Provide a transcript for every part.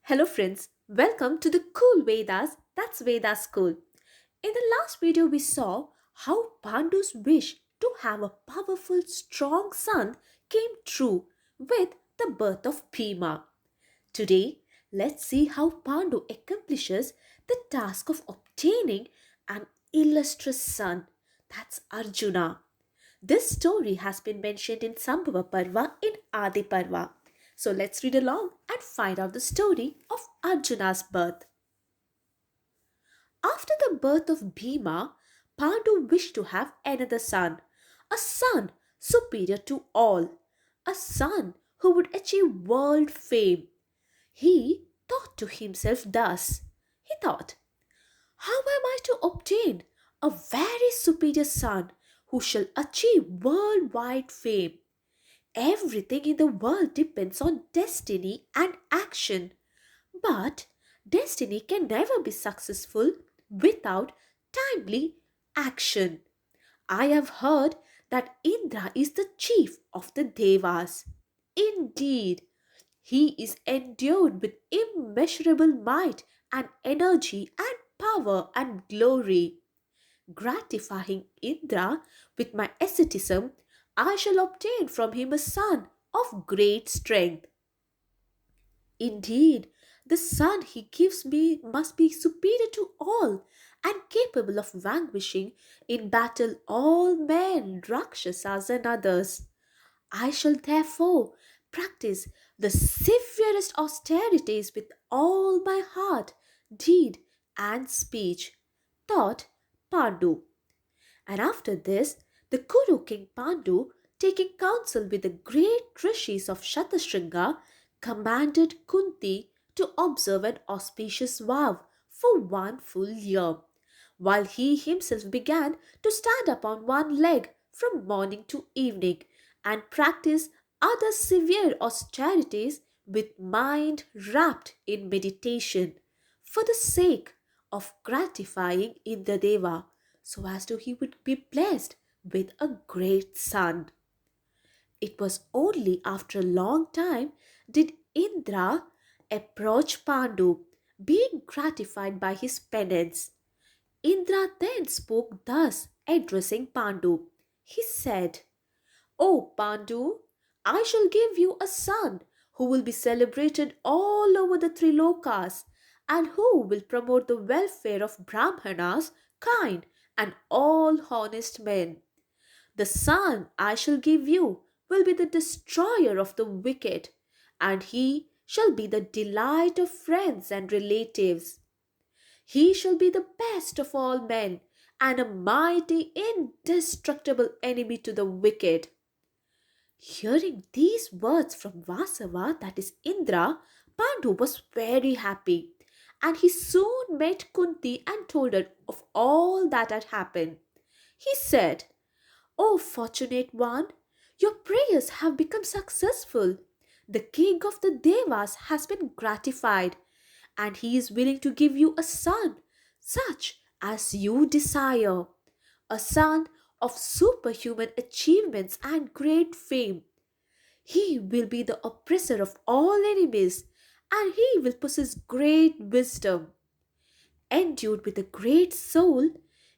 Hello friends, welcome to the Cool Vedas, that's Veda School. In the last video we saw how Pandu's wish to have a powerful strong son came true with the birth of Bhima. Today, let's see how Pandu accomplishes the task of obtaining an illustrious son, that's Arjuna. This story has been mentioned in Sambhava Parva in Adi Parva. So let's read along and find out the story of Arjuna's birth. After the birth of Bhima, Pandu wished to have another son, a son superior to all, a son who would achieve world fame. He thought to himself thus. He thought, how am I to obtain a very superior son who shall achieve worldwide fame? Everything in the world depends on destiny and action. But destiny can never be successful without timely action. I have heard that Indra is the chief of the Devas. Indeed, he is endued with immeasurable might and energy and power and glory. Gratifying Indra with my asceticism, I shall obtain from him a son of great strength. Indeed, the son he gives me must be superior to all and capable of vanquishing in battle all men, Rakshasas, and others. I shall therefore practice the severest austerities with all my heart, deed, and speech, thought Pandu. And after this, the Kuru king Pandu, taking counsel with the great rishis of Shatashringa, commanded Kunti to observe an auspicious vow for 1 full year, while he himself began to stand upon one leg from morning to evening and practice other severe austerities with mind wrapped in meditation for the sake of gratifying Indradeva so as to he would be blessed with a great son. It was only after a long time did Indra approach Pandu, being gratified by his penance. Indra then spoke thus, addressing Pandu. He said, O Pandu, I shall give you a son who will be celebrated all over the three lokas and who will promote the welfare of Brahmanas, kind, and all honest men. The son I shall give you will be the destroyer of the wicked, and he shall be the delight of friends and relatives. He shall be the best of all men and a mighty, indestructible enemy to the wicked. Hearing these words from Vasava, that is Indra, Pandu was very happy, and he soon met Kunti and told her of all that had happened. He said, O fortunate one, your prayers have become successful. The king of the Devas has been gratified, and he is willing to give you a son, such as you desire, a son of superhuman achievements and great fame. He will be the oppressor of all enemies, and he will possess great wisdom. Endued with a great soul,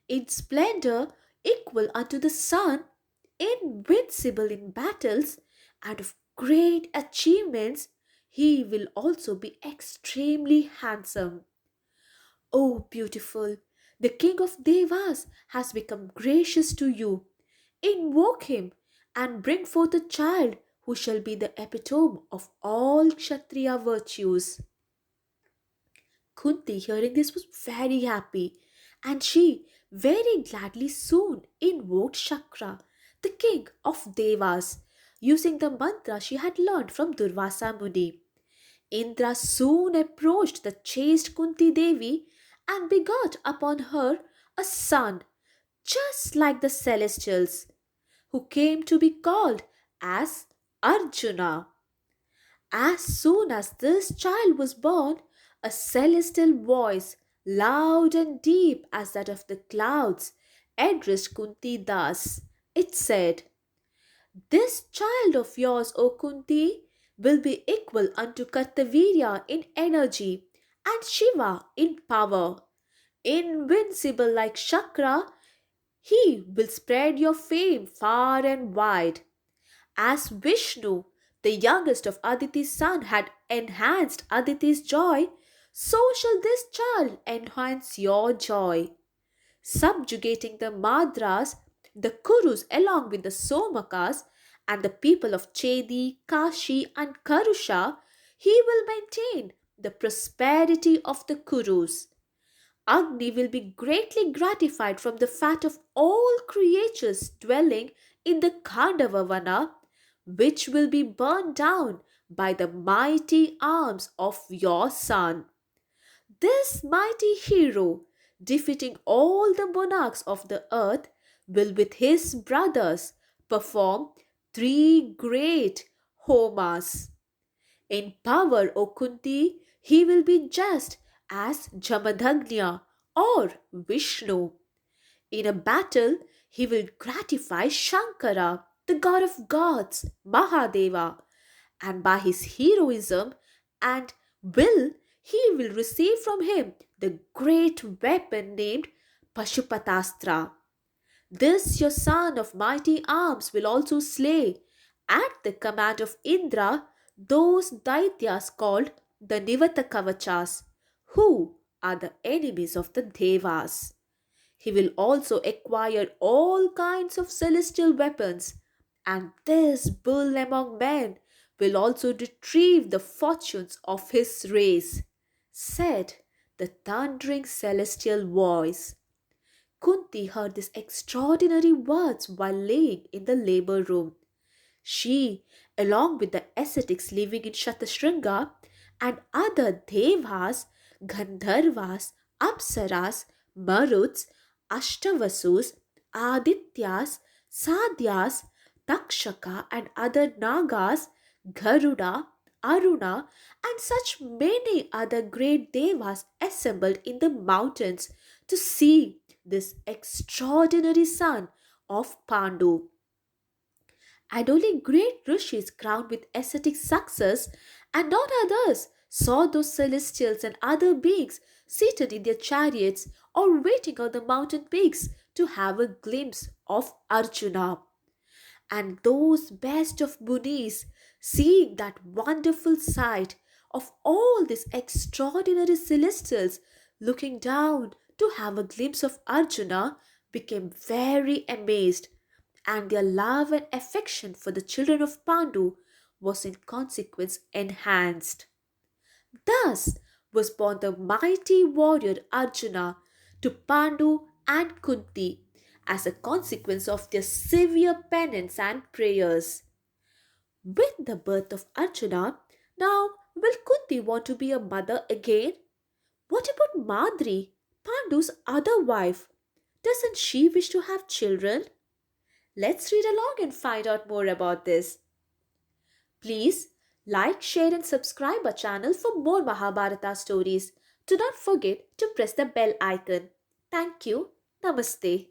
in splendor equal unto the sun, invincible in battles, and of great achievements, he will also be extremely handsome. O beautiful, the king of Devas has become gracious to you. Invoke him and bring forth a child who shall be the epitome of all Kshatriya virtues. Kunti, hearing this, was very happy, and she very gladly soon invoked Shakra, the king of Devas, using the mantra she had learned from Durvasa Muni. Indra soon approached the chaste Kunti Devi and begot upon her a son, just like the celestials, who came to be called as Arjuna. As soon as this child was born, a celestial voice, loud and deep as that of the clouds, addressed Kunti thus. It said, This child of yours, O Kunti, will be equal unto Kartavirya in energy and Shiva in power. Invincible like Shakra, he will spread your fame far and wide. As Vishnu, the youngest of Aditi's son, had enhanced Aditi's joy, so shall this child enhance your joy. Subjugating the Madras, the Kurus along with the Somakas, and the people of Chedi, Kashi, and Karusha, he will maintain the prosperity of the Kurus. Agni will be greatly gratified from the fat of all creatures dwelling in the Khandavavana, which will be burned down by the mighty arms of your son. This mighty hero, defeating all the monarchs of the earth, will with his brothers perform three great homas. In power, O Kunti, he will be just as Jamadagnya or Vishnu. In a battle, he will gratify Shankara, the god of gods, Mahadeva, and by his heroism and will, he will receive from him the great weapon named Pashupatastra. This your son of mighty arms will also slay, at the command of Indra, those Daityas called the Nivata Kavachas, who are the enemies of the Devas. He will also acquire all kinds of celestial weapons, and this bull among men will also retrieve the fortunes of his race, said the thundering celestial voice. Kunti heard these extraordinary words while laying in the labor room. She, along with the ascetics living in Shatashringa and other devas, Gandharvas, Apsaras, Maruts, Ashtavasus, Adityas, Sadhyas, Takshaka, and other Nagas, Garuda, Aruna, and such many other great devas assembled in the mountains to see this extraordinary son of Pandu. And only great rishis crowned with ascetic success and not others saw those celestials and other beings seated in their chariots or waiting on the mountain peaks to have a glimpse of Arjuna. And those best of Munis, seeing that wonderful sight of all these extraordinary celestials looking down to have a glimpse of Arjuna, became very amazed, and their love and affection for the children of Pandu was in consequence enhanced. Thus was born the mighty warrior Arjuna to Pandu and Kunti as a consequence of their severe penance and prayers. With the birth of Arjuna, now will Kunti want to be a mother again? What about Madri, Pandu's other wife? Doesn't she wish to have children? Let's read along and find out more about this. Please like, share, and subscribe our channel for more Mahabharata stories. Do not forget to press the bell icon. Thank you. Namaste.